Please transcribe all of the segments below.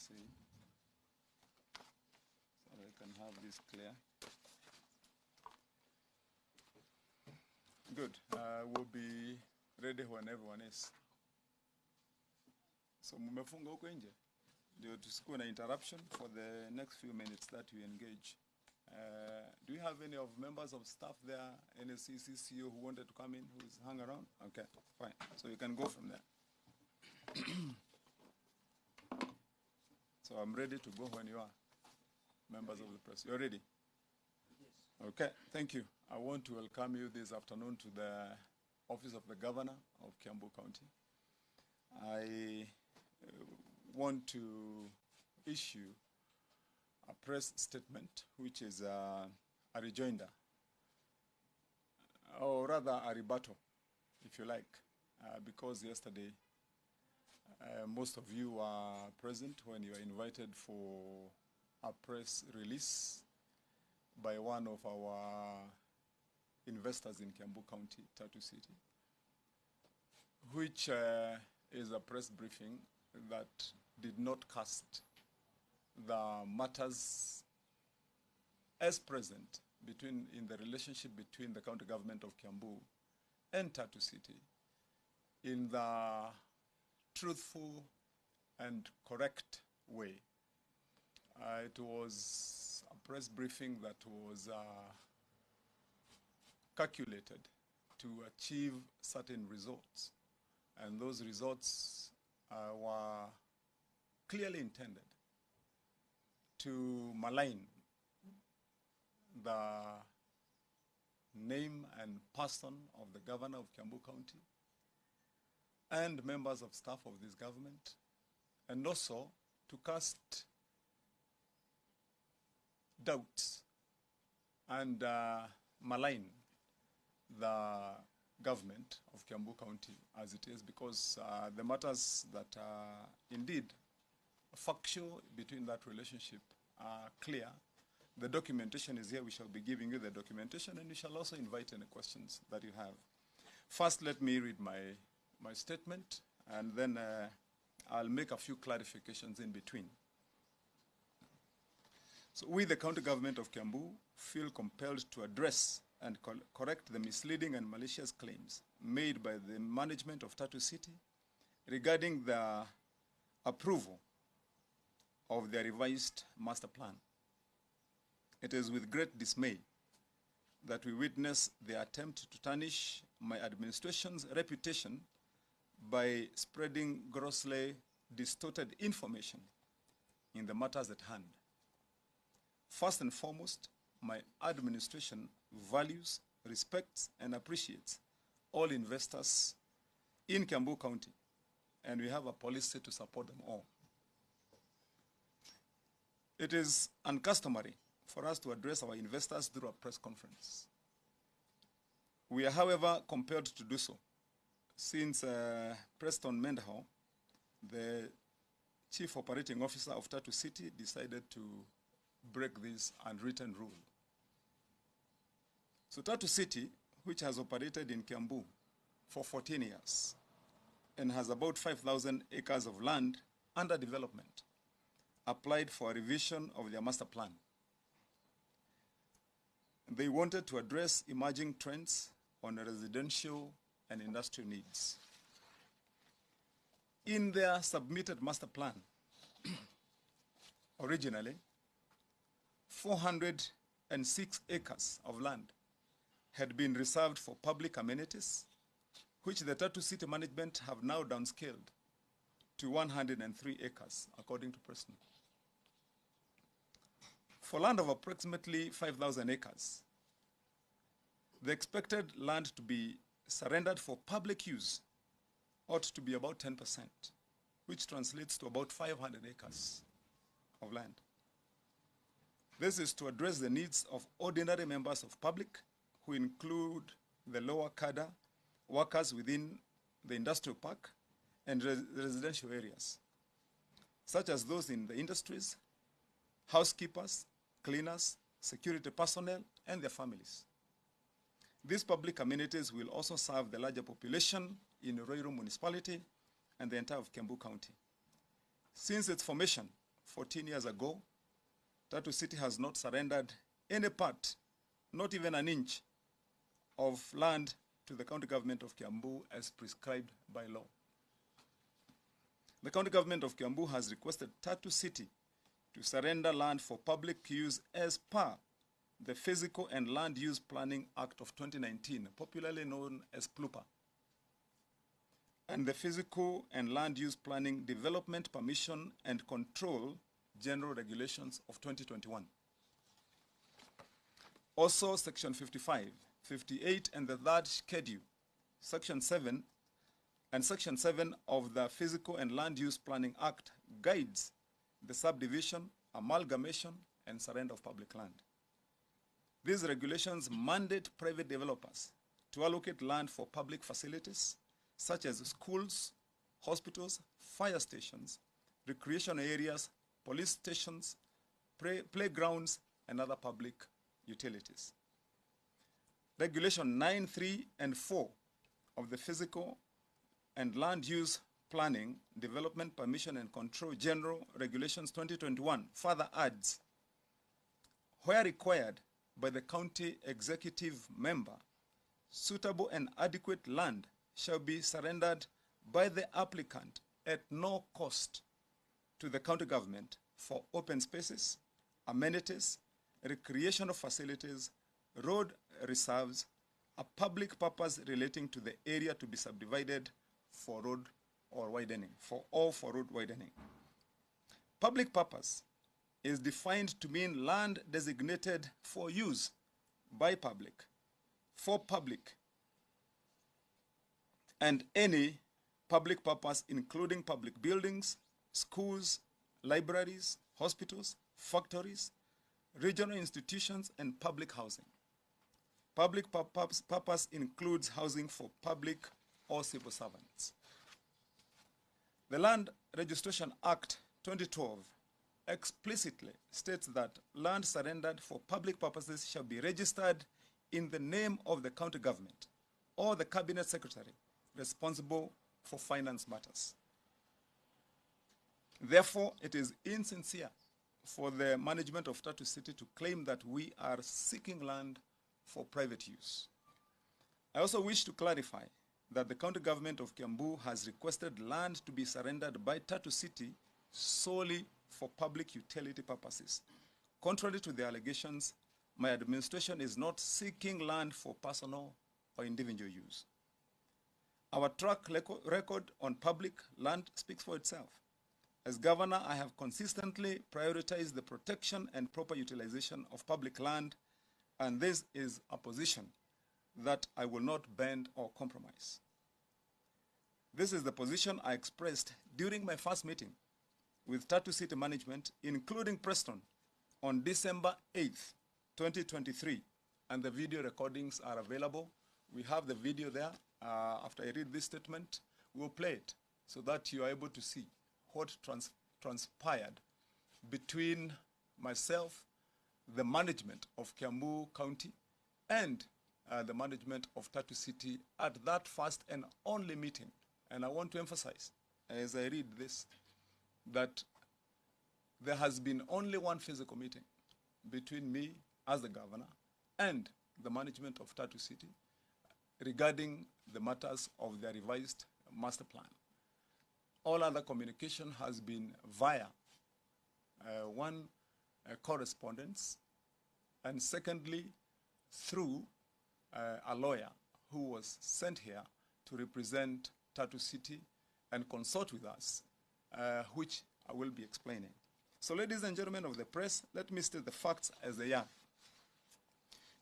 see. So I can have this clear. Good. We'll be ready when everyone is. So mumefunga huko nje ndio tusikuwe na interruption for the next few minutes that we engage. Do you have any of members of staff there, any CCCO who wanted to come in, who's hung around? Okay, fine. So you can go from there. So I'm ready to go when you are. Members of the press, you're ready? Yes. Okay, thank you. I want to welcome you this afternoon to the Office of the Governor of Kiambu County. I want to issue a press statement, which is a rejoinder, or rather a rebuttal, if you like, because yesterday most of you were present when you were invited for a press release by one of our investors in Kiambu County, Tatu City, which is a press briefing that did not cast the matters as present in the relationship between the county government of Kiambu and Tatu City in the truthful and correct way. It was a press briefing that was calculated to achieve certain results, and those results were clearly intended to malign the name and person of the governor of Kiambu County and members of staff of this government, and also to cast doubts and malign the government of Kiambu County as it is, because the matters that are indeed factual between that relationship are clear. The documentation is here. We shall be giving you the documentation, and we shall also invite any questions that you have. First, let me read my statement, and then I'll make a few clarifications in between. So we, the county government of Kiambu, feel compelled to address and correct the misleading and malicious claims made by the management of Tatu City regarding the approval of their revised master plan. It is with great dismay that we witness the attempt to tarnish my administration's reputation by spreading grossly distorted information in the matters at hand. First and foremost, my administration values, respects, and appreciates all investors in Kiambu County, and we have a policy to support them all. It is uncustomary for us to address our investors through a press conference. We are, however, compelled to do so, since Preston Mendenhall, the Chief Operating Officer of Tatu City, decided to break this unwritten rule. So Tatu City, which has operated in Kiambu for 14 years and has about 5,000 acres of land under development, applied for a revision of their master plan. They wanted to address emerging trends on residential and industrial needs. In their submitted master plan, originally, 406 acres of land had been reserved for public amenities, which the Tatu City management have now downscaled to 103 acres, according to Preston. For land of approximately 5,000 acres, the expected land to be surrendered for public use ought to be about 10%, which translates to about 500 acres of land. This is to address the needs of ordinary members of public, who include the lower cadre, workers within the industrial park, and residential areas, such as those in the industries, housekeepers, cleaners, security personnel, and their families. These public amenities will also serve the larger population in Ruiru municipality and the entire of Kiambu County. Since its formation 14 years ago, Tatu City has not surrendered any part, not even an inch of land to the county government of Kiambu as prescribed by law. The county government of Kiambu has requested Tatu City to surrender land for public use as per the Physical and Land Use Planning Act of 2019, popularly known as PLUPA, and the Physical and Land Use Planning Development Permission and Control General Regulations of 2021. Also, Section 55, 58, and the third schedule, Section 7, and Section 7 of the Physical and Land Use Planning Act guides the subdivision, amalgamation, and surrender of public land. These regulations mandate private developers to allocate land for public facilities such as schools, hospitals, fire stations, recreation areas, police stations, playgrounds, and other public utilities. Regulation 9, 3, and 4 of the Physical and Land Use Planning, Development, Permission, and Control General Regulations 2021 further adds, where required by the county executive member, suitable and adequate land shall be surrendered by the applicant at no cost to the county government for open spaces, amenities, recreational facilities, road reserves, a public purpose relating to the area to be subdivided for road or widening, for road widening. Public purpose is defined to mean land designated for use by public, for public, and any public purpose including public buildings, schools, libraries, hospitals, factories, regional institutions, and public housing. Public purpose includes housing for public or civil servants. The Land Registration Act 2012 explicitly states that land surrendered for public purposes shall be registered in the name of the county government or the cabinet secretary responsible for finance matters. Therefore, it is insincere for the management of Tatu City to claim that we are seeking land for private use. I also wish to clarify that the county government of Kiambu has requested land to be surrendered by Tatu City solely for public utility purposes. Contrary to the allegations, my administration is not seeking land for personal or individual use. Our track record on public land speaks for itself. As governor, I have consistently prioritized the protection and proper utilization of public land, and this is a position that I will not bend or compromise. This is the position I expressed during my first meeting with Tatu City management, including Preston, on December 8th, 2023, and the video recordings are available. We have the video there. After I read this statement, we'll play it so that you are able to see what transpired between myself, the management of Kiambu County, and the management of Tatu City at that first and only meeting. And I want to emphasize, as I read this, that there has been only one physical meeting between me as the governor and the management of Tatu City regarding the matters of their revised master plan. All other communication has been via one correspondence, and secondly, through a lawyer who was sent here to represent Tatu City and consult with us, which I will be explaining. So, ladies and gentlemen of the press, let me state the facts as they are.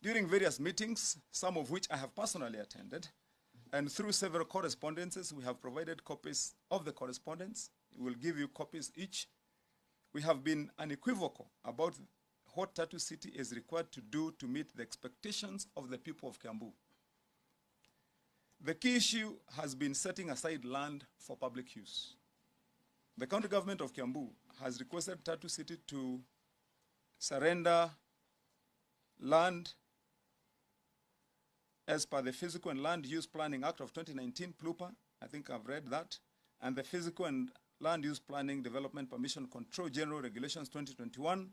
During various meetings, some of which I have personally attended, and through several correspondences, we have provided copies of the correspondence. We will give you copies each. We have been unequivocal about what Tatu City is required to do to meet the expectations of the people of Kiambu. The key issue has been setting aside land for public use. The county government of Kiambu has requested Tatu City to surrender land as per the Physical and Land Use Planning Act of 2019, PLUPA. I think I've read that. And the Physical and Land Use Planning, Development, Permission, Control General Regulations 2021.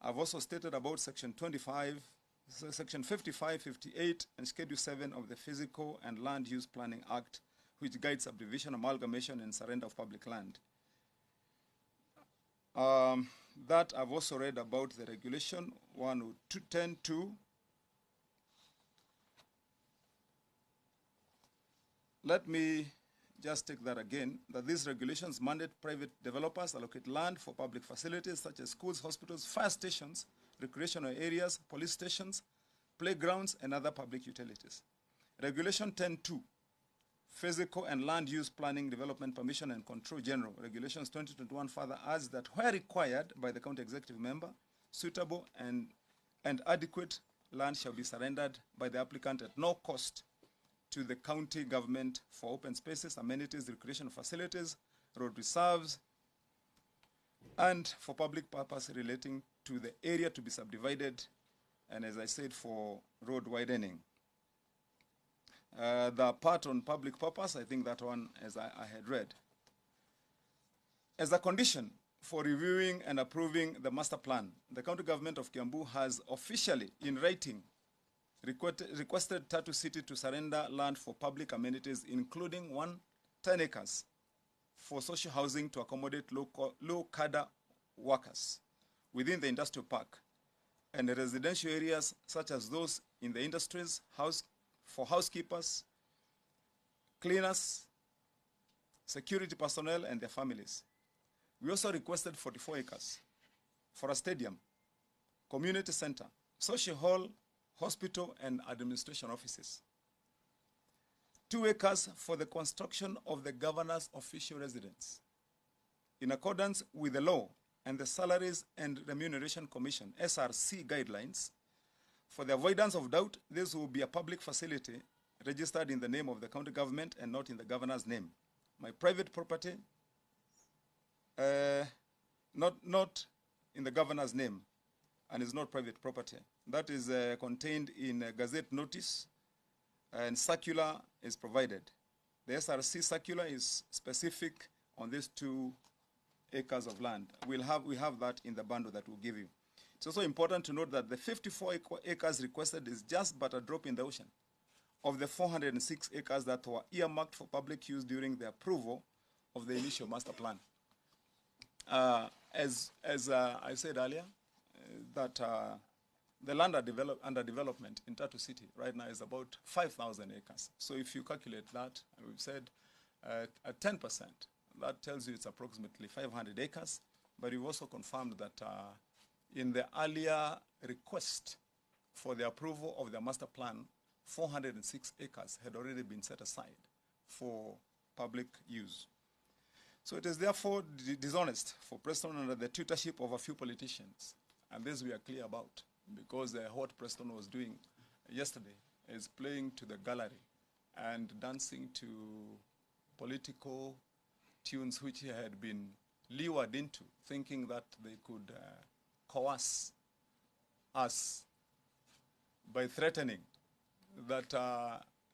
I've also stated about Section 25, Section 55, 58, and Schedule 7 of the Physical and Land Use Planning Act, which guides subdivision, amalgamation, and surrender of public land. That I've also read about the regulation 110.2. Let me just take that again, that these regulations mandate private developers allocate land for public facilities such as schools, hospitals, fire stations, recreational areas, police stations, playgrounds, and other public utilities. Regulation 10.2, Physical and Land Use Planning, Development, Permission, and Control General Regulations 2021 further adds that where required by the county executive member, suitable and adequate land shall be surrendered by the applicant at no cost to the county government for open spaces, amenities, recreational facilities, road reserves, and for public purpose relating to the area to be subdivided, and as I said, for road widening. The part on public purpose, I think that one, as I had read. As a condition for reviewing and approving the master plan, the county government of Kiambu has officially, in writing, requested Tatu City to surrender land for public amenities, including 10 acres for social housing to accommodate low-cadre workers within the industrial park, and the residential areas such as those in the industries, for housekeepers, cleaners, security personnel, and their families. We also requested 44 acres for a stadium, community center, social hall, hospital, and administration offices. 2 acres for the construction of the governor's official residence. In accordance with the law and the Salaries and Remuneration Commission, SRC guidelines, for the avoidance of doubt, this will be a public facility registered in the name of the county government and not in the governor's name. My private property, not in the governor's name, and is not private property. That is contained in a gazette notice, and circular is provided. The SRC circular is specific on these 2 acres of land. We have that in the bundle that we'll give you. It's also important to note that the 54 acres requested is just but a drop in the ocean of the 406 acres that were earmarked for public use during the approval of the initial master plan. As I said earlier, that the land under development in Tatu City right now is about 5,000 acres. So if you calculate that, we've said at 10%, that tells you it's approximately 500 acres. But we've also confirmed that in the earlier request for the approval of the master plan, 406 acres had already been set aside for public use. So it is therefore dishonest for Preston under the tutorship of a few politicians, and this we are clear about, because what Preston was doing yesterday is playing to the gallery and dancing to political tunes which he had been lured into, thinking that they could coerce us by threatening that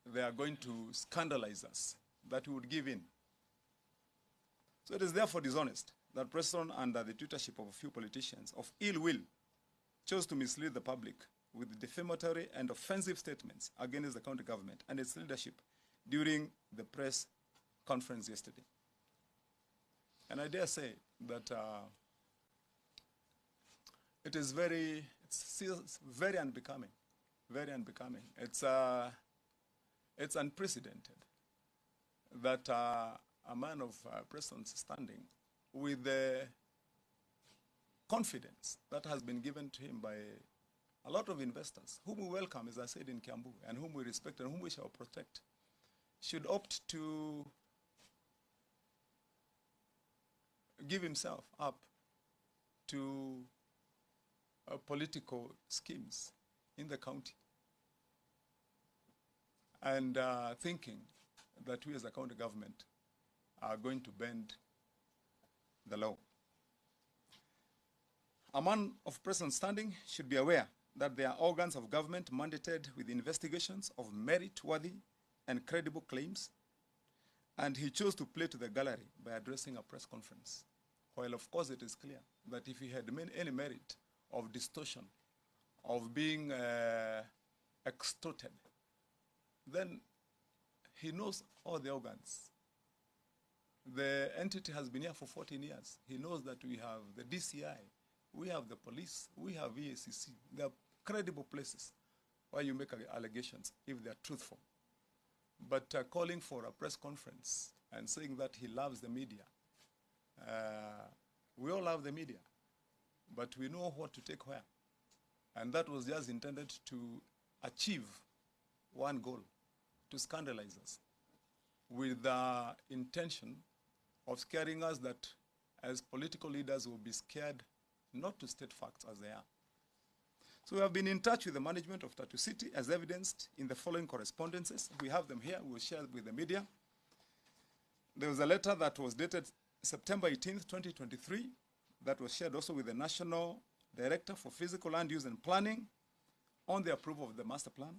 they are going to scandalize us, that we would give in. So it is therefore dishonest that Preston, under the tutorship of a few politicians of ill will, chose to mislead the public with defamatory and offensive statements against the county government and its leadership during the press conference yesterday. And I dare say that it's very unbecoming, very unbecoming. It's unprecedented that a man of Preston's standing, with the confidence that has been given to him by a lot of investors, whom we welcome, as I said, in Kiambu, and whom we respect and whom we shall protect, should opt to give himself up to political schemes in the county, and thinking that we as a county government are going to bend the law. A man of Preston standing should be aware that there are organs of government mandated with investigations of merit-worthy and credible claims, And he chose to play to the gallery by addressing a press conference. While of course it is clear that if he had made any merit of distortion, of being extorted, then he knows all the organs. The entity has been here for 14 years. He knows that we have the DCI, we have the police, we have EACC. They are credible places where you make allegations if they are truthful. But calling for a press conference and saying that he loves the media, we all love the media, but we know what to take where. And that was just intended to achieve one goal, to scandalize us, with the intention of scaring us that as political leaders we'll be scared not to state facts as they are. So we have been in touch with the management of Tatu City as evidenced in the following correspondences. We have them here, we'll share with the media. There was a letter that was dated September 18th, 2023, that was shared also with the National Director for Physical Land Use and Planning on the approval of the master plan.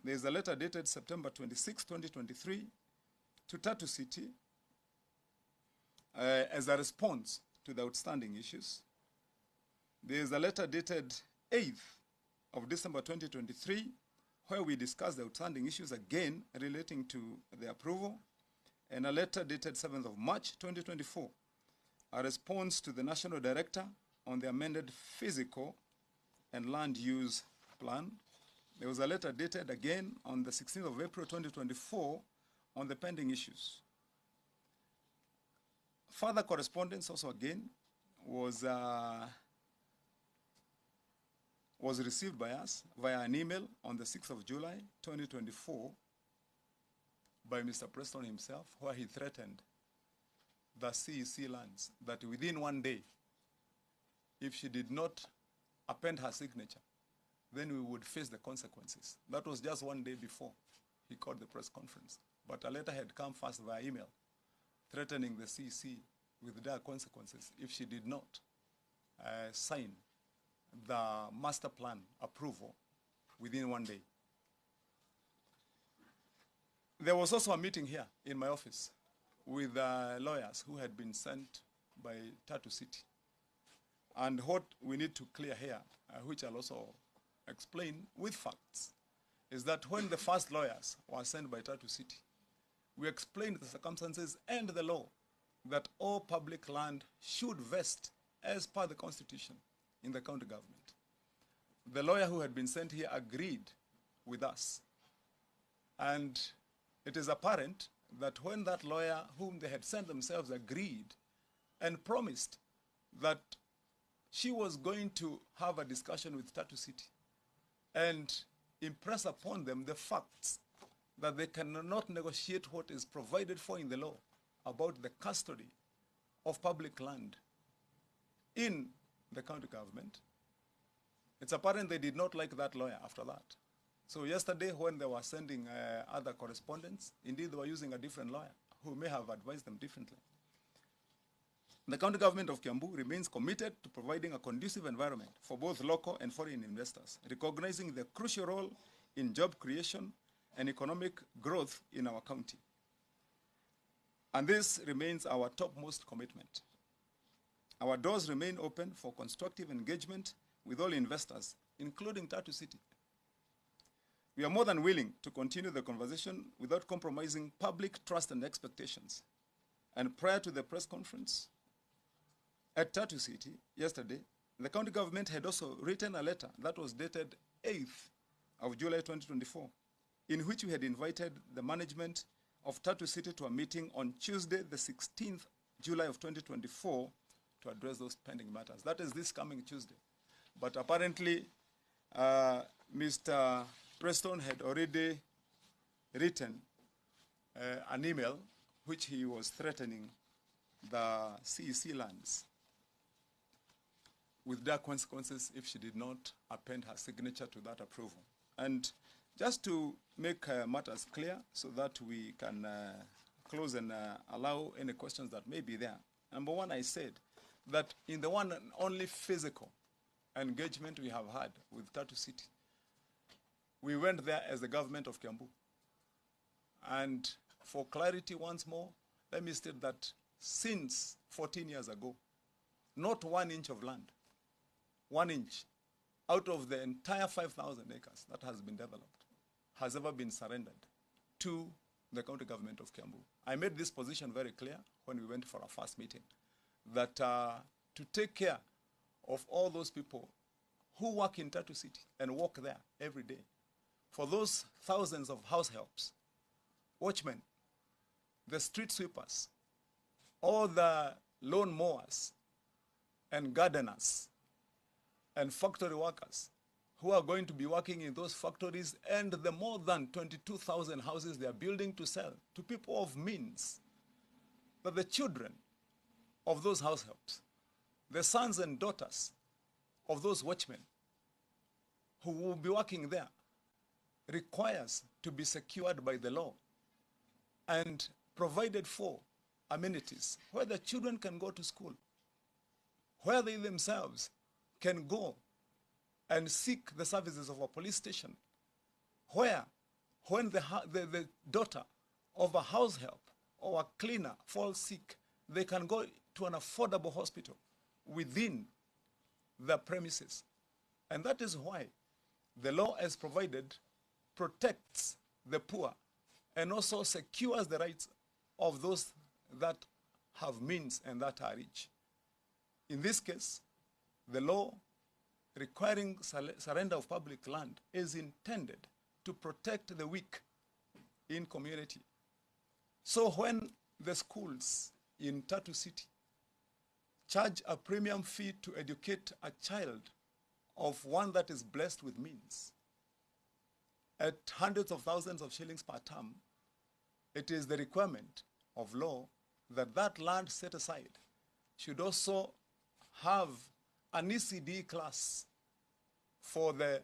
There is a letter dated September 26, 2023 to Tatu City as a response to the outstanding issues. There is a letter dated 8th of December 2023 where we discussed the outstanding issues again relating to the approval, and a letter dated 7th of March 2024, a response to the National Director on the amended physical and land use plan. There was a letter dated again on the 16th of April 2024 on the pending issues. Further correspondence also again was received by us via an email on the 6th of July 2024 by Mr. Preston himself, where he threatened the CEC lands that within one day, if she did not append her signature, then we would face the consequences. That was just one day before he called the press conference. But a letter had come first via email threatening the CEC with dire consequences if she did not sign the master plan approval within one day. There was also a meeting here in my office with lawyers who had been sent by Tatu City. And what we need to clear here, which I'll also explain with facts, is that when the first lawyers were sent by Tatu City, we explained the circumstances and the law that all public land should vest as per the Constitution in the county government. The lawyer who had been sent here agreed with us. And it is apparent that when that lawyer whom they had sent themselves agreed and promised that she was going to have a discussion with Tatu City and impress upon them the facts that they cannot negotiate what is provided for in the law about the custody of public land in the county government. It's apparent they did not like that lawyer after that. So yesterday when they were sending other correspondence, indeed they were using a different lawyer who may have advised them differently. The county government of Kiambu remains committed to providing a conducive environment for both local and foreign investors, recognizing the crucial role in job creation and economic growth in our county. And this remains our topmost commitment. Our doors remain open for constructive engagement with all investors, including Tatu City. We are more than willing to continue the conversation without compromising public trust and expectations. And prior to the press conference at Tatu City yesterday, the county government had also written a letter that was dated 8th of July 2024, in which we had invited the management of Tatu City to a meeting on Tuesday, the 16th July of 2024 to address those pending matters. That is this coming Tuesday. But apparently, Mr. Preston had already written an email which he was threatening the CEC lands with dire consequences if she did not append her signature to that approval. And just to make matters clear so that we can close and allow any questions that may be there. Number one, I said that in the one and only physical engagement we have had with Tatu City, we went there as the government of Kiambu. And for clarity once more, let me state that since 14 years ago, not 1 inch of land, 1 inch out of the entire 5,000 acres that has been developed has ever been surrendered to the county government of Kiambu. I made this position very clear when we went for our first meeting, that to take care of all those people who work in Tatu City and walk there every day, for those thousands of house helps, watchmen, the street sweepers, all the lawn mowers and gardeners and factory workers who are going to be working in those factories, and the more than 22,000 houses they are building to sell to people of means, that the children of those house helps, the sons and daughters of those watchmen who will be working there, requires to be secured by the law and provided for amenities where the children can go to school, where they themselves can go and seek the services of a police station, where when the daughter of a house help or a cleaner falls sick, they can go to an affordable hospital within the premises. And that is why the law, as provided, protects the poor and also secures the rights of those that have means and that are rich. In this case, the law requiring surrender of public land is intended to protect the weak in community. So when the schools in Tatu City charge a premium fee to educate a child of one that is blessed with means at hundreds of thousands of shillings per term, it is the requirement of law that that land set aside should also have an ECD class for the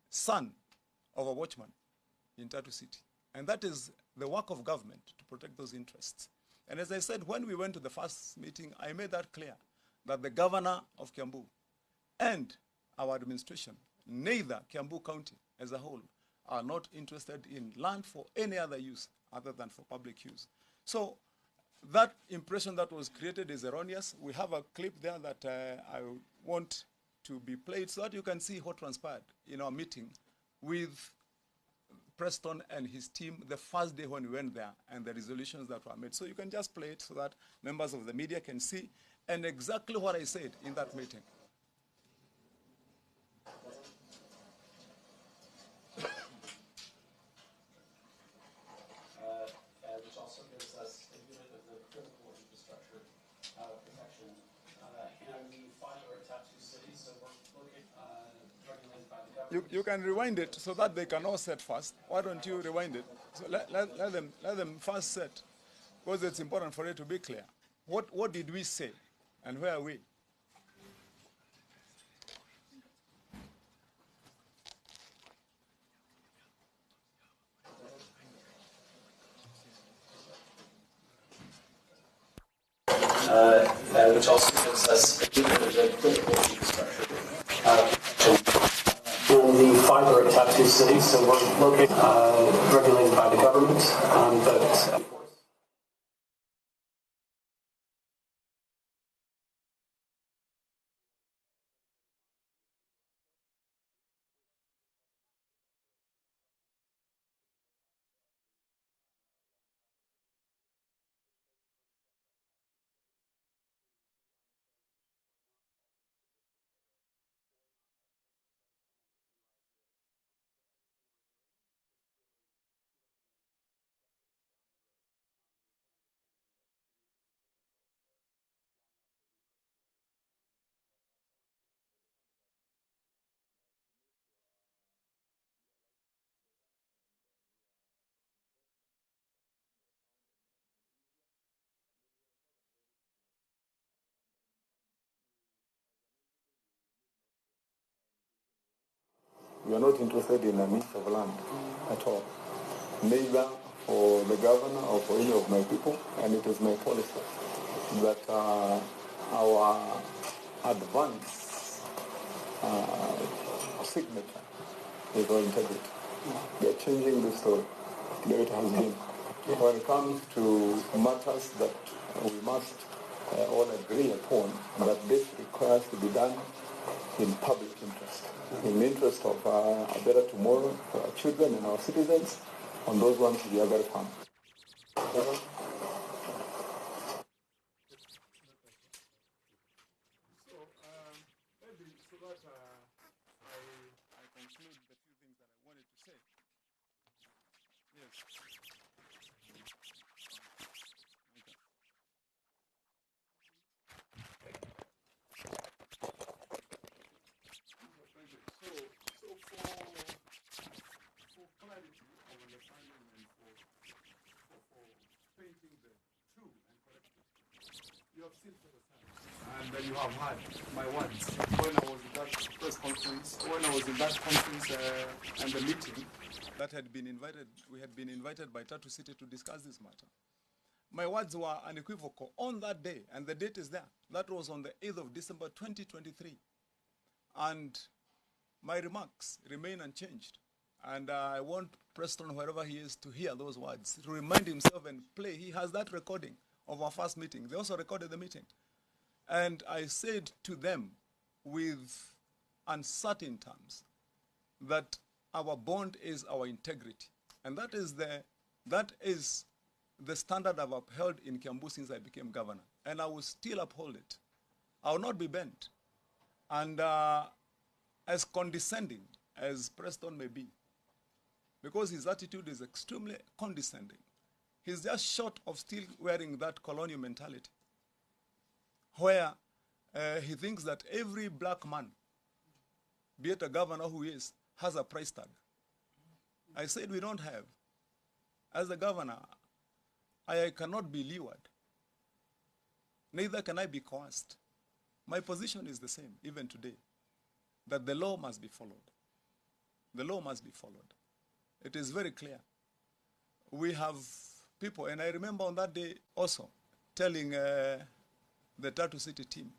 son of a watchman in Tatu City. And that is the work of government to protect those interests. And as I said, when we went to the first meeting, I made that clear, that the governor of Kiambu and our administration, neither Kiambu County as a whole, are not interested in land for any other use other than for public use. So that impression that was created is erroneous. We have a clip there that I want to be played so that you can see what transpired in our meeting with Preston and his team the first day when we went there, and the resolutions that were made. So you can just play it so that members of the media can see and exactly what I said in that meeting. Which also gives us a unit of the critical infrastructure protection. And we fiber at Tatu City, so we're looking regulated by the government. You can rewind it so that they can all set first. Why don't you rewind it? So let them first set, because it's important for it to be clear. What did we say, and where are we? Which also gives us a unit of the critical infrastructure in the fiber at Tatu City, so we're located regulated by the government, but of course. We are not interested in an inch of land at all, neither for the governor or for any of my people, and it is my policy that our advance signature is our integrity. We are changing the story the way it has been. when it comes to matters that we must all agree upon, that this requires to be done in public interest, in the interest of a better tomorrow for our children and our citizens. On those ones, we are very firm. I conclude the few things that I wanted to say. Yes. For clarity of understanding and for painting the true and correct picture, you have seen for yourself. And you have heard my words when I was in that press conference, when I was in that conference and the meeting that had been invited, we had been invited by Tatu City to discuss this matter. My words were unequivocal on that day, and the date is there. That was on the 8th of December 2023. And my remarks remain unchanged. And I want Preston, wherever he is, to hear those words, to remind himself and play. He has that recording of our first meeting. They also recorded the meeting. And I said to them with uncertain terms that our bond is our integrity. And that is the standard I've upheld in Kiambu since I became governor. And I will still uphold it. I will not be bent. And as condescending as Preston may be, because his attitude is extremely condescending, he's just short of still wearing that colonial mentality, where he thinks that every black man, be it a governor who is, has a price tag. I said we don't have. As a governor, I cannot be lured. Neither can I be coerced. My position is the same, even today, that the law must be followed. The law must be followed. It is very clear. We have people, and I remember on that day also telling the Tatu City team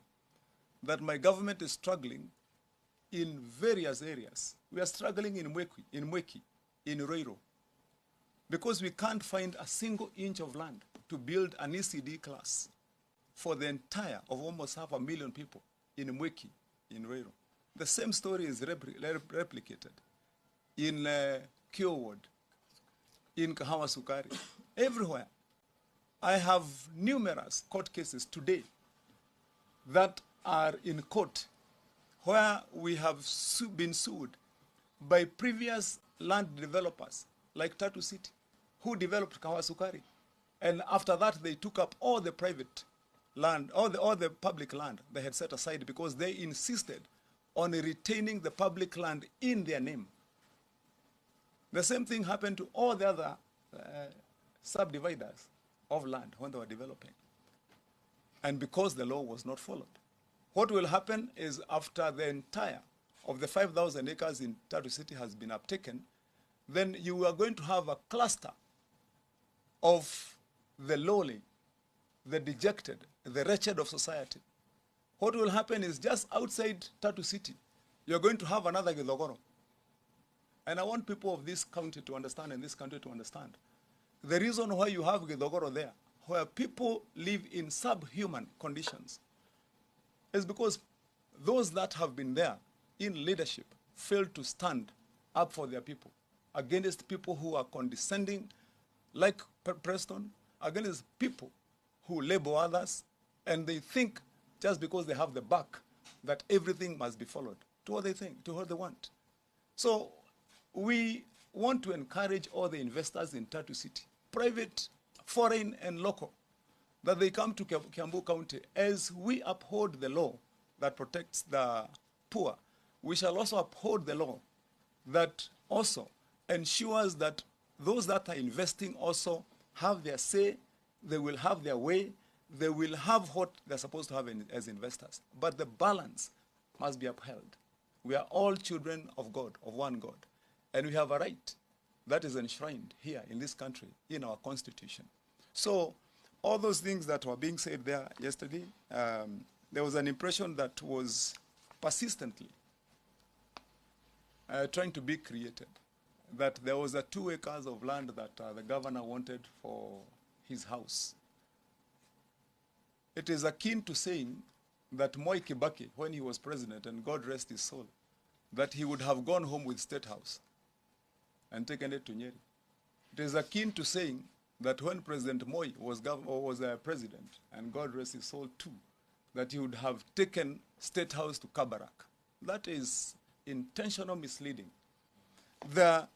that my government is struggling in various areas. We are struggling in Mweki, in Roiro, because we can't find a single inch of land to build an ECD class for the entire of almost 500,000 people in Mweki, in Roiro. The same story is replicated in Kio Ward, in Kahawa Sukari, everywhere. I have numerous court cases today that are in court where we have been sued by previous land developers like Tatu City, who developed Kahawa Sukari. And after that, they took up all the private land, all the public land they had set aside because they insisted on retaining the public land in their name. The same thing happened to all the other subdividers of land when they were developing. And because the law was not followed. What will happen is after the entire of the 5,000 acres in Tatu City has been uptaken, then you are going to have a cluster of the lowly, the dejected, the wretched of society. What will happen is just outside Tatu City, you're going to have another Githogoro. And I want people of this county to understand and this country to understand. The reason why you have Githogoro there, where people live in subhuman conditions, is because those that have been there in leadership failed to stand up for their people against people who are condescending, like Preston, against people who label others, and they think just because they have the back that everything must be followed to what they think, to what they want. So we want to encourage all the investors in Tatu City, private, foreign, and local, that they come to Kiambu County. As we uphold the law that protects the poor, we shall also uphold the law that also ensures that those that are investing also have their say, they will have their way, they will have what they're supposed to have as investors. But the balance must be upheld. We are all children of God, of one God. And we have a right that is enshrined here in this country, in our constitution. So all those things that were being said there yesterday, there was an impression that was persistently trying to be created. that there was a 2 acres of land that the governor wanted for his house. It is akin to saying that Moi Kibaki, when he was president, and God rest his soul, that he would have gone home with State House and taken it to Nyeri. It is akin to saying that when President Moi was president, and God rest his soul too, that he would have taken State House to Kabarak. That is intentional misleading. The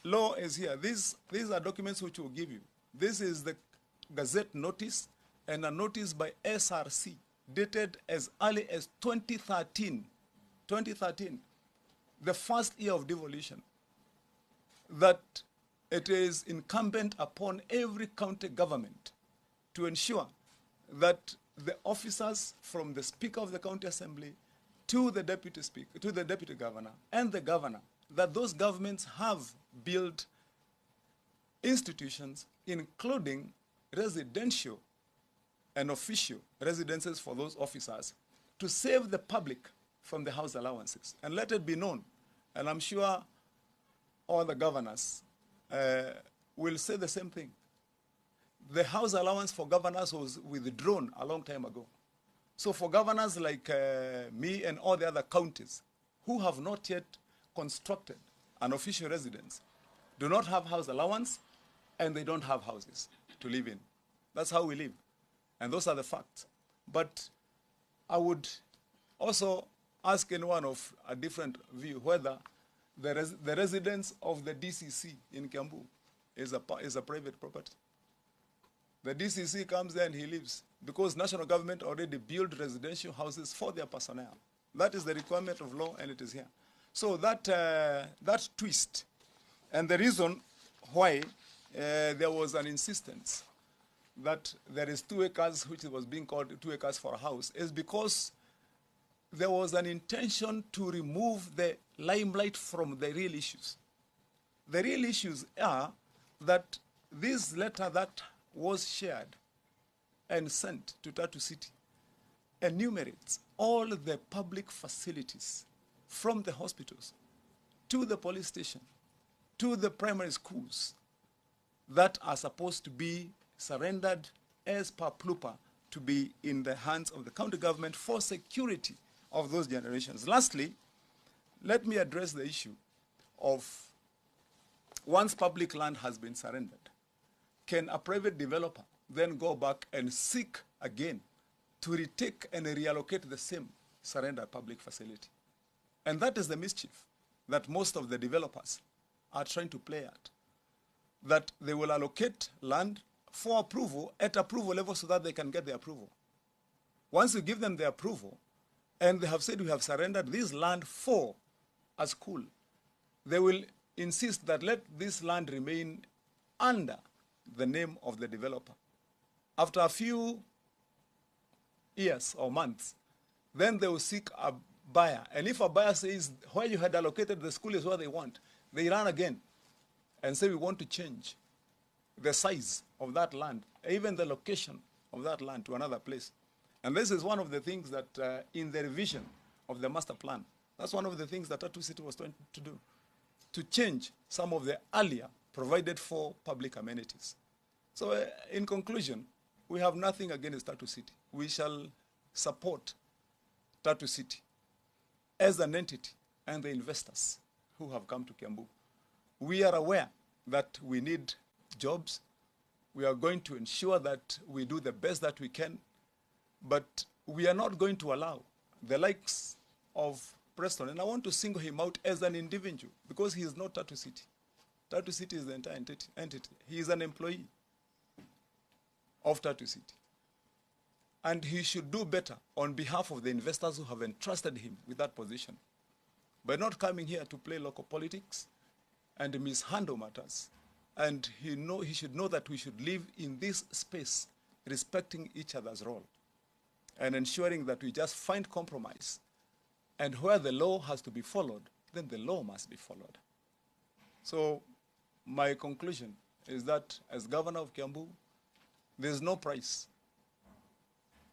law is here. These are documents which we'll give you. This is the Gazette notice and a notice by SRC dated as early as 2013. 2013, the first year of devolution, that it is incumbent upon every county government to ensure that the officers from the Speaker of the County Assembly to the Deputy Speaker, to the Deputy Governor and the Governor, that those governments have built institutions, including residential and official residences for those officers, to save the public from the house allowances. And let it be known, and I'm sure all the governors will say the same thing. The house allowance for governors was withdrawn a long time ago. So for governors like me and all the other counties who have not yet constructed an official residence, do not have house allowance, and they don't have houses to live in. That's how we live. And those are the facts. But I would also ask anyone of a different view whether the residence of the DCC in Kiambu is a private property. The DCC comes there and he lives because national government already built residential houses for their personnel. That is the requirement of law, and it is here. So that twist, and the reason why there was an insistence that there is 2 acres, which was being called 2 acres for a house, is because there was an intention to remove the limelight from the real issues. The real issues are that this letter that was shared and sent to Tatu City enumerates all the public facilities from the hospitals to the police station to the primary schools that are supposed to be surrendered as per pluper to be in the hands of the county government for security of those generations. Lastly, let me address the issue of once public land has been surrendered, can a private developer then go back and seek again to retake and reallocate the same surrendered public facility? And that is the mischief that most of the developers are trying to play at. That they will allocate land for approval at approval level so that they can get the approval. Once you give them the approval, and they have said we have surrendered this land for a school, they will insist that let this land remain under the name of the developer. After a few years or months, then they will seek a buyer. And if a buyer says where you had allocated the school is where they want, they run again and say we want to change the size of that land, even the location of that land to another place. And this is one of the things that in the revision of the master plan, that's one of the things that Tatu City was trying to do, to change some of the earlier provided for public amenities. So in conclusion, we have nothing against Tatu City. We shall support Tatu City as an entity and the investors who have come to Kiambu. We are aware that we need jobs. We are going to ensure that we do the best that we can, but we are not going to allow the likes of Preston, and I want to single him out as an individual because he is not Tatu City. Tatu City is the entire entity. He is an employee of Tatu City. And he should do better on behalf of the investors who have entrusted him with that position by not coming here to play local politics and mishandle matters. And he should know that we should live in this space respecting each other's role and ensuring that we just find compromise. And where the law has to be followed, then the law must be followed. So my conclusion is that as governor of Kiambu, there's no price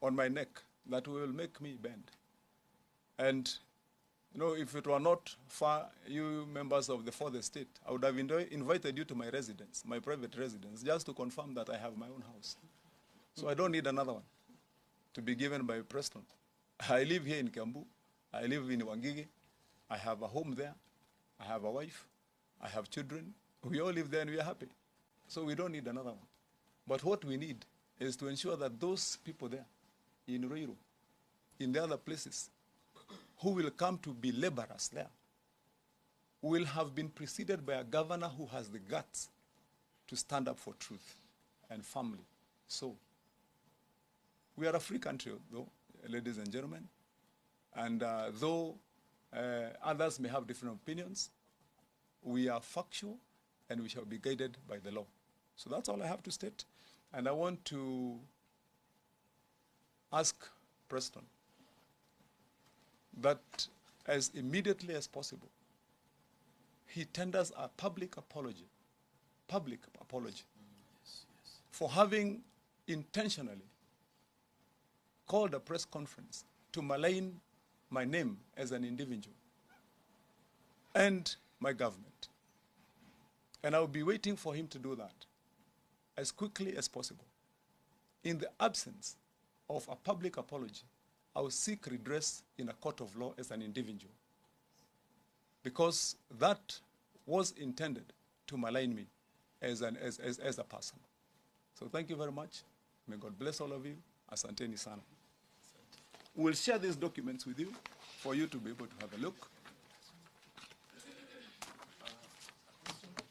on my neck that will make me bend. And You know, if it were not for you members of the fourth estate, I would have invited you to my residence, my private residence, just to confirm that I have my own house. So I don't need another one to be given by Preston. I live here in Kiambu. I live in Wangigi. I have a home there. I have a wife. I have children. We all live there and we are happy. So we don't need another one. But what we need is to ensure that those people there in Ruiru, in the other places, who will come to be laborers there, will have been preceded by a governor who has the guts to stand up for truth and family. So, we are a free country, though, ladies and gentlemen. And though others may have different opinions, we are factual and we shall be guided by the law. So that's all I have to state. And I want to ask Preston that as immediately as possible, he tenders a public apology for having intentionally called a press conference to malign my name as an individual and my government. And I'll be waiting for him to do that as quickly as possible. In the absence of a public apology, I will seek redress in a court of law as an individual, because that was intended to malign me as a person. So thank you very much. May God bless all of you. Asanteni sana. We'll share these documents with you for you to be able to have a look.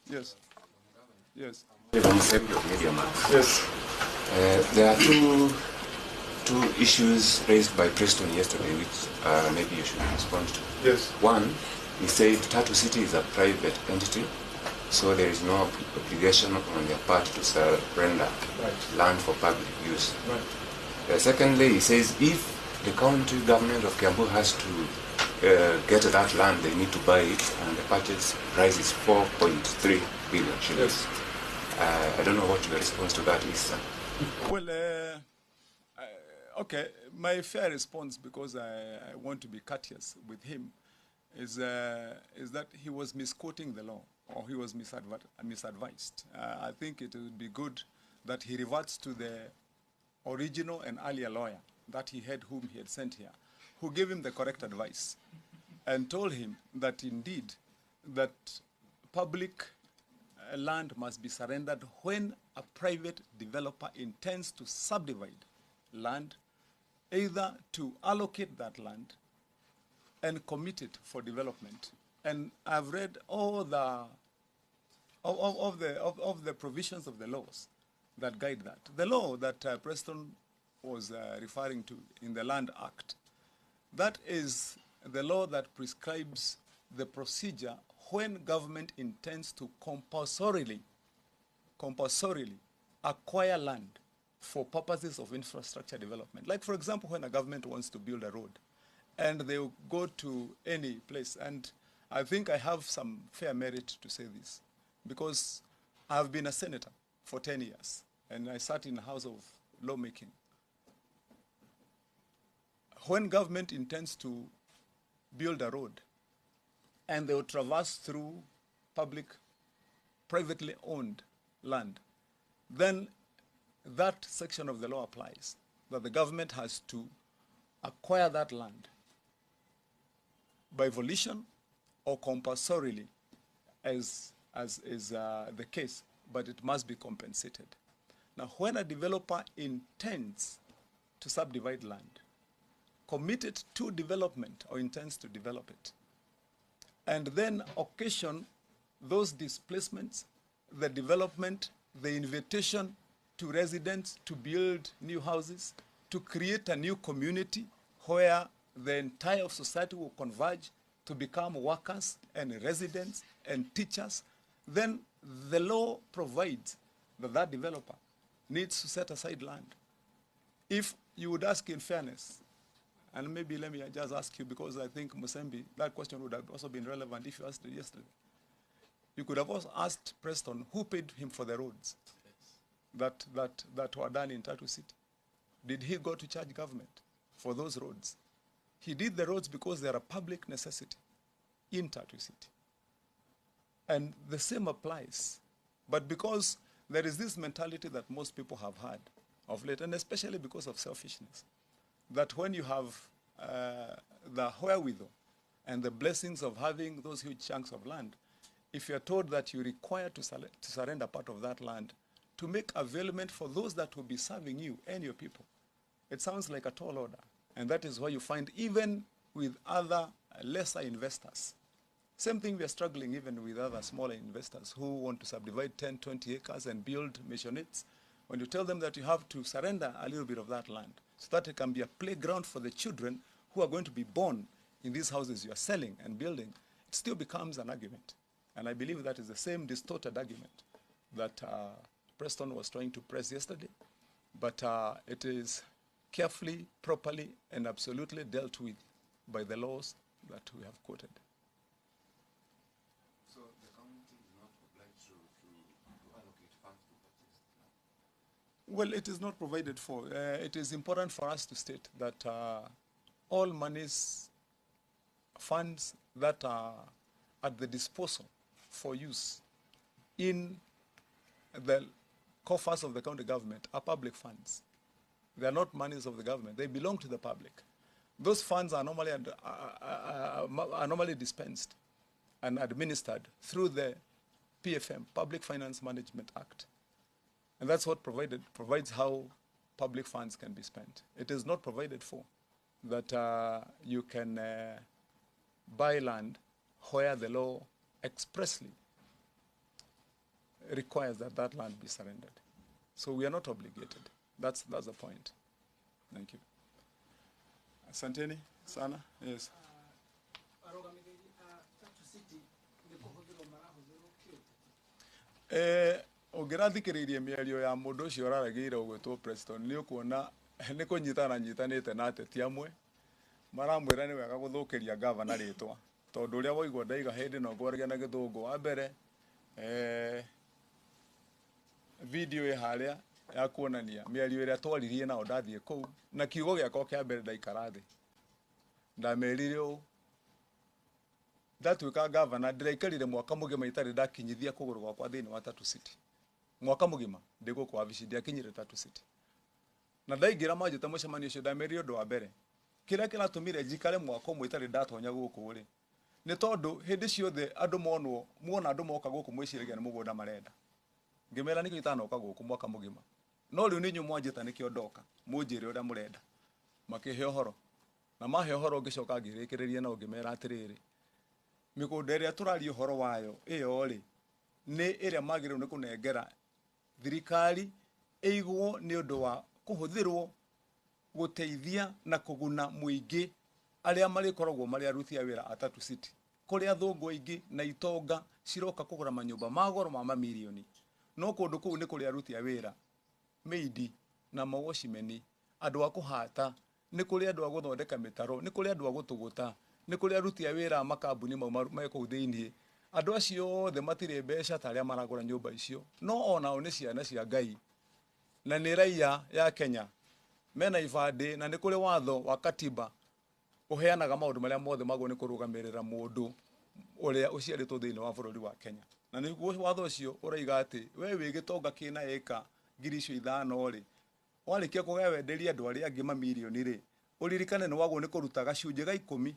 Yes. Yes. Yes. There are two issues raised by Preston yesterday, which maybe you should respond to. Yes. One, he said Tatu City is a private entity, so there is no obligation on their part to surrender land for public use. Secondly, he says if the county government of Kiambu has to get that land, they need to buy it, and the purchase price is 4.3 billion shillings. Yes. I don't know what your response to that is, sir. Well, okay, my fair response, because I want to be courteous with him, is that he was misquoting the law, or he was misadvised. I think it would be good that he reverts to the original and earlier lawyer that he had, whom he had sent here, who gave him the correct advice and told him that indeed that public land must be surrendered when a private developer intends to subdivide land, either to allocate that land and commit it for development. And I've read all the of the provisions of the laws that guide that. The law that Preston was referring to in the Land Act, that is the law that prescribes the procedure when government intends to compulsorily acquire land for purposes of infrastructure development. Like, for example, when a government wants to build a road and they will go to any place, and I think I have some fair merit to say this, because I've been a senator for 10 years and I sat in the House of Lawmaking. When government intends to build a road and they will traverse through privately owned land, then that section of the law applies, that the government has to acquire that land by volition or compulsorily, as is the case, but it must be compensated. Now, when a developer intends to subdivide land, committed to development or intends to develop it, and then occasion those displacements, the development, the invitation to residents to build new houses, to create a new community where the entire society will converge to become workers and residents and teachers, then the law provides that that developer needs to set aside land. If you would ask in fairness, and maybe let me just ask you, because I think Musembi, that question would have also been relevant if you asked it yesterday. You could have also asked Preston who paid him for the roads that were done in Tatu City. Did he go to charge government for those roads? He did the roads because they are a public necessity in Tatu City. And the same applies. But because there is this mentality that most people have had of late, and especially because of selfishness, that when you have the wherewithal and the blessings of having those huge chunks of land, if you're told that you require to surrender part of that land to make availment for those that will be serving you and your people, it sounds like a tall order. And that is why you find even with other lesser investors, same thing we are struggling even with other smaller investors who want to subdivide 10, 20 acres and build missionates. When you tell them that you have to surrender a little bit of that land so that it can be a playground for the children who are going to be born in these houses you are selling and building, it still becomes an argument. And I believe that is the same distorted argument that Preston was trying to press yesterday. But it is carefully, properly, and absolutely dealt with by the laws that we have quoted. So the county is not obliged to allocate funds to purchase land? Well, it is not provided for. It is important for us to state that all monies, funds that are at the disposal for use in the coffers of the county government are public funds. They are not monies of the government. They belong to the public. Those funds are normally dispensed and administered through the PFM, Public Finance Management Act. And that's what provides how public funds can be spent. It is not provided for that you can buy land where the law expressly requires that that land be surrendered. So we are not obligated. That's the point. Thank you. Asanteni sana. Yes. Ũngĩrathikĩrĩirie mĩario ya mũndũ ũcio ũraragĩire ũgwĩtwo Preston nĩ ũkuona nĩ kũnyitana nyitanĩte na ateti amwe maramwĩra nĩ wega gũthũkĩria gavana rĩtwa tondũ ũrĩa waigua ndaiga hĩndĩ no ngwaragia na gĩthũngũ wa mbere video ĩharĩa ya kuonania mĩario ĩrĩa twaririe nao ndathiĩ kũu na kiugo gĩakwa kĩa mbere ndaikara thĩ ndamerire ũũ ndatuĩka gavana ndĩraikarire mwaka mũgima itarĩ ndakinyithia kũgũrũ gwakwa thĩinĩ wa Tatu City mwaka mũgima ndĩ gũkũ wabici ndiakinyire Tatu City na ndaingĩra manjĩte mũcemanio ũcio ndamerire ũndũ wa mbere kĩrĩa kĩratũmire njikare mwaka ũmwe itarĩ ndatonya gũkũ rĩ nĩ tondũ hĩndĩ ciothe andũ muona andũ moka gũkũ mwĩciragia nĩ mũgũnda marenda ngĩmera nĩkĩo itanoka gũkũ mwaka mũgima no rĩu nĩ inyuĩ mwanjĩta nĩkĩo ndoka mũnjĩre ũrĩa mũrenda makĩhe ũhoro na mahe ũhoro ngĩcoka ngĩrĩkĩrĩria na ngĩmera atĩrĩrĩ mĩgũnda ĩrĩa tũraria ũhoro wayo ĩyo rĩ nĩ ĩrĩa magĩrĩirwo nĩ kũnengera thirikari ĩigwo nĩ ũndũ wa kũhũthĩrwo gũteithia na kũguna mũingĩ arĩa marĩkoragwo marĩ aruti a wĩra a Tatu City kũrĩa thũngũ aingĩ na itonga ciroka kũgũra manyũmba ma goro ma mamirioni no kũndũ kũu nĩ kũrĩ aruti a wĩra meidi na mawashimeni andũ a kũhata nĩ kũrĩ andũ a gũthondeka mĩtaro nĩ kũrĩ andũ a gũtũgũta nĩ kũrĩ aruti a wĩra makambuni mau mekũu thĩinĩ andũ acio othe matirĩ mbeca ta arĩa maragũra nyũmba icio no onao nĩ ciana cia Ngai na nĩ raia ya Kenya mena ibandĩ na nĩ kũrĩ watho wa katiba ũheanaga maũndũ marĩa mothe magwo nĩ kũrũgamĩrĩra mũndũ ũrĩa ũciarĩtwo thĩinĩ wa bũrũri wa Kenya na nĩguo watho ũcio ũraiga atĩ we wĩ gĩtonga kĩna eka ngiri icio 5 rĩ warĩkia kũgaya wenderia andũ arĩa angĩ mamirioni rĩ ũririkane nĩ wagwo nĩ kũruta gacunjĩ ga 10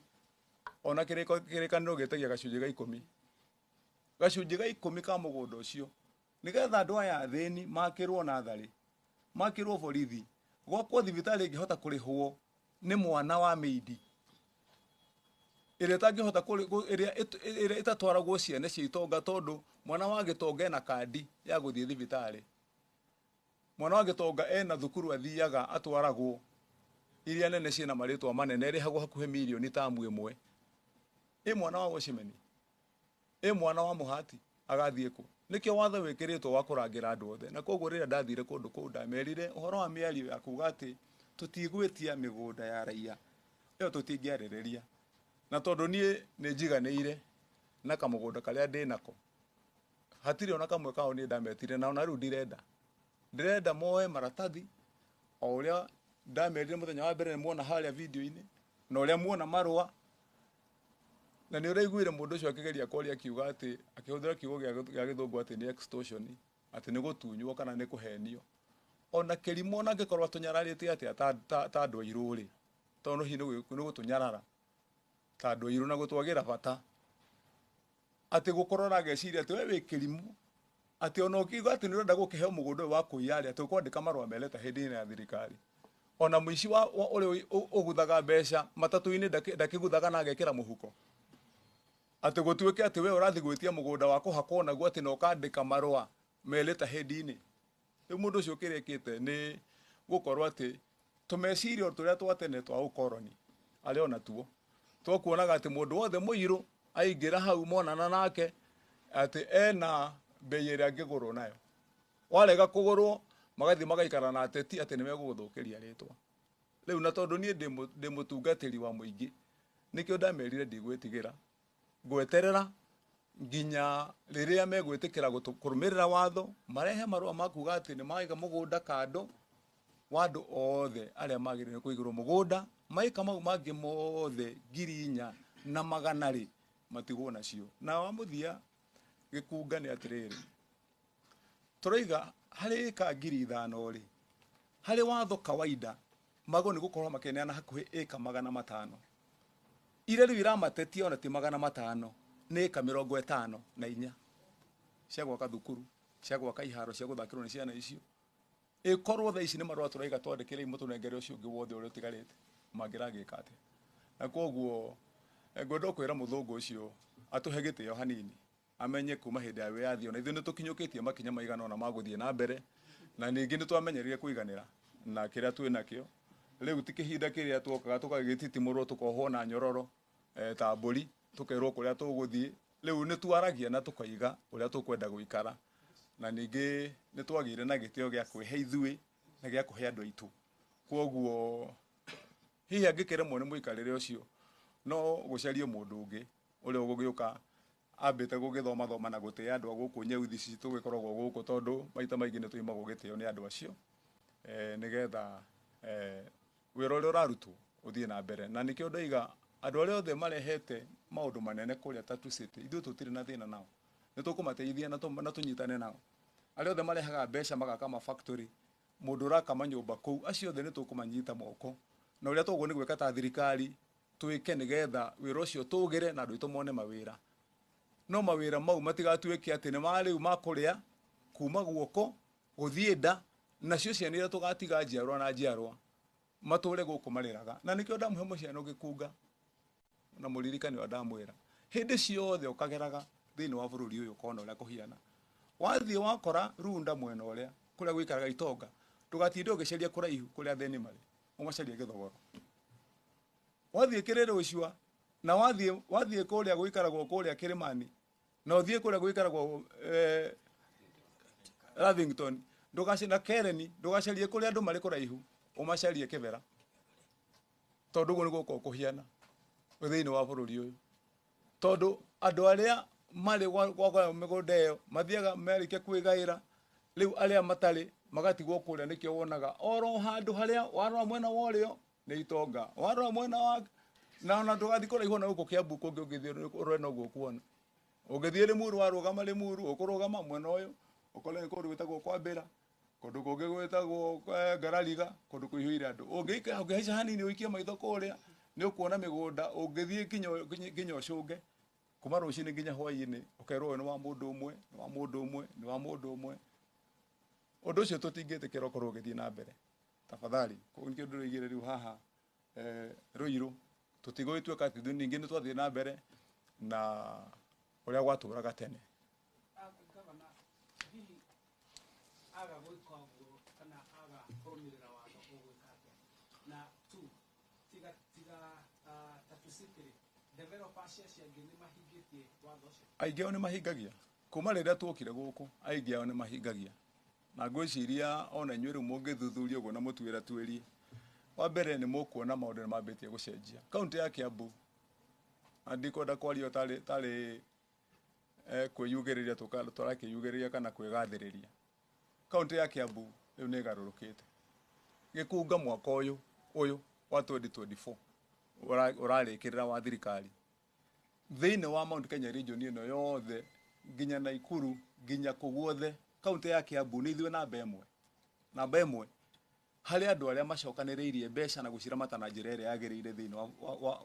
ona kĩrĩkanĩro gĩtagia gacunjĩ ga 10 gacunjĩ ga 10 ka mũgũnda ũcio nĩgetha andũ aya thĩni makĩrwo natharĩ makĩrwo borithi gwakwo thibitarĩ ĩngĩhota kũrĩhwo nĩ mwana wa meidi ĩrĩa ĩtangĩhota ĩrĩa ĩtatwaragwo ciana cia itonga tondũ mwana wa gĩtonga ena kandi ya gũthiĩ thibitarĩ mwana wa gĩtonga ena thukuru athiaga atwaragwo iria nene ciĩna marĩtwa manene ĩrĩhagwo hakuhĩ mirioni tamu ĩmwe mwana wa Washimeni mwana wa Mũhati agathiĩ kũ nĩkĩo watho wĩkĩrĩtwo wa kũrangĩra andũ othe na koguo rĩrĩa ndathire kũndũ kũu ndamerire ũhoro wa mĩario ya kuga atĩ tũtigwĩtia mĩgũnda ya raia ĩyo tũtingĩarĩrĩria na tondũ niĩ nĩ njiganĩire na kamũgũnda karĩa ndĩ nako hatirĩ ona kamwe kao niĩ ndametire na ona rĩu ndirenda moe maratathi o ũrĩa ndamerire mũthenya wa mbere muona harĩa video-inĩ na uria muona marua na ni uraiguire mundu ucio akigeria kwaria kiuga ati akihuthira kiugo gia githungu ati ni extortion ati ni gutunywo kana ni kuhenio ona kirimo na ngikorwo atunyararite ati ta andu airu ri tondu hi ni gutunyarara ta andu airu na gutwagira bata ati gukorora geciria ati we wi kirimo ati ona ukiuga ati ni urenda gukiheo mugunda wa kuiyari ati ukwandika marua meleta hindi ya thirikari ona muici wa uri uguthaga mbeca matatu-ini ndakiguthaga na agekira muhuko ati gutuike ati we urathi gwitia mugunda wa kuhakwo naguo ati no kandika marua meleta hindi-ini riu mundu ucio kirekite ni gukorwo ati tumeciria turia twatene twa ukoroni ari ona tuo twakuonaga ati mundu wothe muiru aingira hau monana nake ati ena bei iria angigurwo nayo warega kugurwo magathi magaikara na ateti ati nimeguguthukiria ritwa riu na tondu nie ndi mutungatiri wa muingi nikio ndamerire ndigwitigira ngweterera nginya riria megwitikira kurumirira watho marehe marua makuga ati ni maiga mugunda kando wandu othe aria magirire kuigirwo mugunda maika mau mangi mothe 4,200 matigwo nacio na wamuthia gikunga ni atiriri turoiga hari ka 5,000 ri hari watho kawaida mago ni gukorwo makeneana hakuhi eka 500 ire riu iramatetia ona ti 500 ni eka 54 cia gwaka thukuru cia gwaka iharo cia guthakirwo ni ciana icio ikorwo tha ici ni marua turoiga twandikire imutu nengere ucio ungi wothe uria utigarite mangiragika ati na koguo ngwenda kwira muthungu ucio atuhe gitio hanini amenye kuma hindi ya wiathi ona ithu ni tukinyukitie makinya maigana ona maguthie na mbere na ningi ni twamenyerire kuiganira na kiria twi nakio riu tikihinda kiria twokaga tukagititimurwo tukohwo na nyororo ta mburi tukerwo kuria tuguthie riu ni twaragia na tukaiga uria tukwenda guikara na ningi ni twagire na gitio gia kwihe ithui na gia kuhe andu aitu koguo hihi angikiremwo ni muikarire ucio no gucario mundu ungi uria ugugiuka ambite gugithoma na gutia andu guku nyeuthi ci tugikoragwo guku tondu maita maingi ni tuimagwo gitio ni andu acio nigetha wira uria urarutwo uthie na mbere na nikio ndaiga andu aria othe marehete maundu manene kuria Tatu City ithu tutire na thina nao ni tukumateithia na tunyitane nao aria othe marehaga mbeca magaka ma factory mundu uraka manyumba kuu acio othe ni tukumanyita moko na uria tuguo ni gweka ta thirikari twike nigetha wira ucio tugire na andu itu mone mawira no mawira mau matigatuike ati ni mariu makuria kuma guoko guthie nda nacio ciana iria tugatiga njiarwa na njiarwa mature guku mariraga na nikio ndamuhe muciano gikunga na muririkani wa ndamwira hindi ciothe ukageraga thiini wa bururi uyu kona uria kuhiana wathie wakora runda mwena uria kuria gwikaraga itonga tugatinde ugiceria kuraihu kuria theni mari umacarie githogoro wathie kirere ucua na wathie kuria gwikaragwo kuria Kirimani na uthie kuria gwikaragwo Lavington ndugacina Kereni ndugacarie kuria andu mari kuraihu umacarie Kibera tondu guo ni guko kuhiana thiini wa bururi uyu tondu andu aria mari gwaka migunda iyo mathiaga merike kwigaira riu aria matari magatigwo kuria nikio wonaga oro handu haria warora mwena worio ni itonga warora mwena wa na ona ndugathi kuraihu na guko Kiambu kungi ungithie urena guo kuona ungithie Limuru warugama Limuru ukurugama mwena uyu ukole kundu gwitagwo Kwambira kundu kungi gwitagwo Ngarariga kundu kuihuire andu ungihaica hanini uikie maitho kuria ni ukuona migunda ungithie nginya ucunge kuma rucini nginya hwaini ukerwo ni wa mundu umwe ni wa mundu umwe ni wa mundu umwe undu ucio tutingitikira ukorwo ugithie na mbere tafadhali nikio ndirigire riu haha Ruiru tutigwituika ati ningi ni twathie na mbere na uria gwaturaga tene aingi ao ni mahingagia kuma riria twokire guku aingi ao ni mahingagia na ngwiciria ona inyuĩ rĩu mũngĩthuthuria ũguo na mũtuĩra tuĩrie wa mbere ni mũkuona maũndũ nĩ mambĩtie gũcenjia kaunti ya Kiambu ndikwenda kwaria tarĩ kwĩyugĩrĩria tũrakĩyugĩrĩria kana kwĩgathĩrĩria kaunti ya Kiambu rĩu nĩ ĩgarũrũkĩte gĩkunga mwaka ũyũ wa 2024 urarikirira wa thirikari thiini wa Mount Kenya region ino yothe nginya Naikuru nginya kuguothe kaunti ya Kiambu ni ithuĩ namba ĩmwe harĩ andũ arĩa macokanĩrĩirie mbeca na gũciramata na njĩra ĩrĩa yagĩrĩire thĩinĩ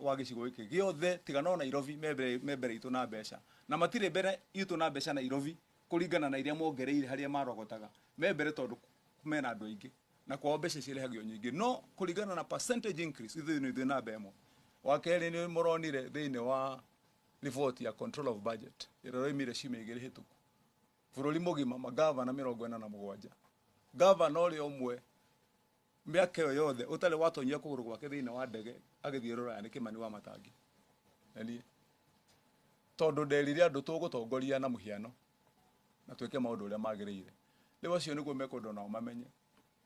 wa gĩcigo gĩkĩ gĩothe tiga no Nairobi membere itũ na mbeca na matirĩ mbere itũ na mbeca Nairobi kũringana na iria mongereire harĩa marogotaga membere tondũ mena andũ aingĩ na kwao mbeca cirĩhagio nyingĩ no kũringana na percentage increase ithuĩ namba ĩmwe wa kerĩ nĩ mũronire thĩinĩ wa report ya control of budget ĩrĩa yoimire ciumia igĩrĩ hĩtũku bũrũri mũgima magavana 47 gavana ũrĩa ũmwe mĩaka ĩyo yothe ũtarĩ watonyia kũgũrũ gwake thĩinĩ wa ndege agĩthiĩ Rũraya nĩ Kimani Wamatangi tondũ nderire andũ tũgũtongoria na mũhiano na twĩke maũndũ ũrĩa magĩrĩire rĩu acio nĩguo mekwenda nao mamenye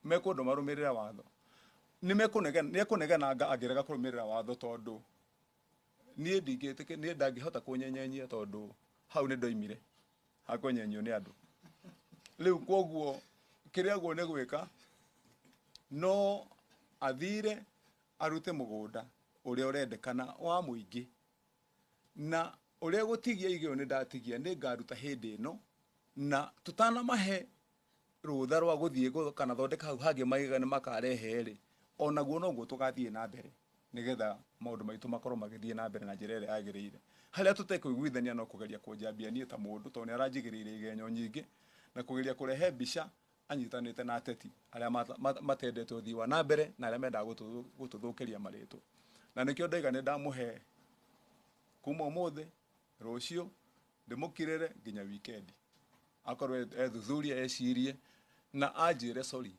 mekwenda marũmĩrĩre watho nĩekũnegenanga angĩrega kũrũmĩrĩra watho tondũ niĩ ndangĩhota kũnyenyenyia tondũ hau nĩ ndoimire hakũnyenyio nĩ andũ rĩu kwoguo kĩrĩa guo nĩ gwĩka no athire arute mũgũnda ũrĩa ũrendekana wa mũingĩ na ũrĩa gũtigia igĩo nĩ ndatigia nĩ ngaruta hĩndĩ ĩno na tũtanamahe rũtha rwa gũthiĩ kana thondeka hau hangĩ maigana makarehe rĩ onaguo noguo tũgathiĩ na mbere nigetha maũndũ maitũ makorwo magĩthiĩ na mbere na njĩra ĩrĩa yagĩrĩire harĩa tũtekũiguithania no kũgeria kũnjambia niĩ ta mũndũ tondũ nĩ aranjigĩrĩire igenyo nyingĩ na kũgeria kũrehe mbica anyitanĩte na ateti arĩa matendete ũthii wa na mbere na arĩa mendaga gũtũthũkĩria marĩtũ na nĩkĩo ndaiga nĩ ndamũhe kuma ũmũthĩ rũciũ ndĩmũkirĩre nginya wikendi akorwo ethuthuria ecirie na anjĩre sorry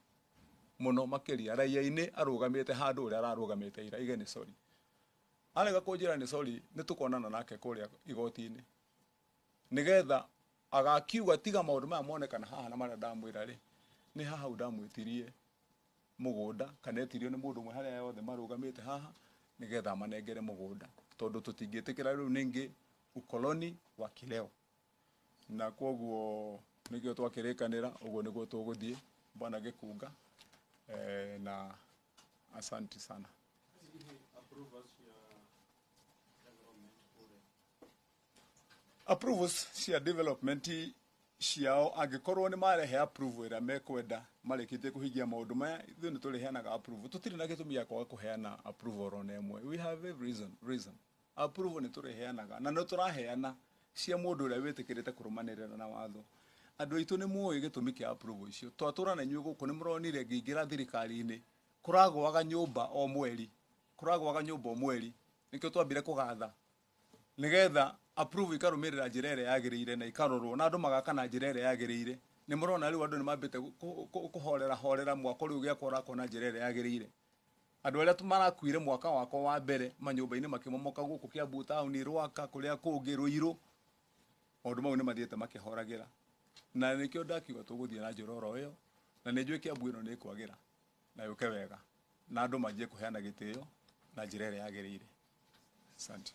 mũno makĩria raia-inĩ arũgamĩte handũ ũrĩa ararũgamĩte ira ige nĩ sorry arega kũnjĩra nĩ sorry nĩ tũkonana nake kũrĩa igoti-inĩ nĩgetha agakiuga tiga maũndũ maya monekana haha na marĩa ndamwĩra rĩ nĩ haha ndamwĩtirie mũgũnda kana etirio nĩ mũndũ ũmwe harĩa yothe marũgamĩte haha nĩgetha manengere mũgũnda tondũ tũtingĩtĩkĩra rĩu ningĩ ukoloni wa kileo na kwoguo nĩkĩo twakĩrĩkanĩra ũguo nĩguo tũgũthiĩ bwana Gĩkunga na asante sana approvals cia development ciao angĩkorwo nĩ marehe approval ĩrĩa mekwenda marĩkĩtie kũhingia maũndũ maya ithuĩ nĩ tũrĩheanaga approval tũtirĩ na gĩtũmi gĩa kwaga kũheana approval ona ĩmwe we have every reason approval nĩ tũrĩheanaga na nĩ tũraheana cia mũndũ ũrĩa wĩtĩkĩrĩte kũrũmanĩrĩra na watho andũ aitũ nĩ muoĩ gĩtũmi kĩa approval icio twatũra na inyuĩ gũkũ nĩ mũronire ngĩingĩra thirikari-inĩ kũragwaga nyũmba o mweri nĩkĩo twambire kũgatha nĩgetha approve ikarũmĩrĩra njĩra ĩrĩa yagĩrĩire na ikarorwo na andũ magaka na njĩra ĩrĩa yagĩrĩire nĩ mũrona rĩu andũ nĩ mambĩte kũhorera mwaka ũrĩa ũgĩakwo ũrakwo na njĩra ĩrĩa yagĩrĩire andũ arĩa marakuire mwaka wakwa wa mbere manyũmba-inĩ makĩmomoka gũkũ Kiambu taũni Rwaka kũrĩa kũngĩ Rũirũ maũndũ mau nĩ mathiĩte makĩhoragĩra na nĩkĩo ndakiuga tũgũthiĩ na njĩra oro ĩyo na nĩ njũĩ Kiambu ĩno nĩ kwagĩra na yũke wega na andũ manjie kũheana gĩtĩo na njĩra ĩrĩa yagĩrĩire asante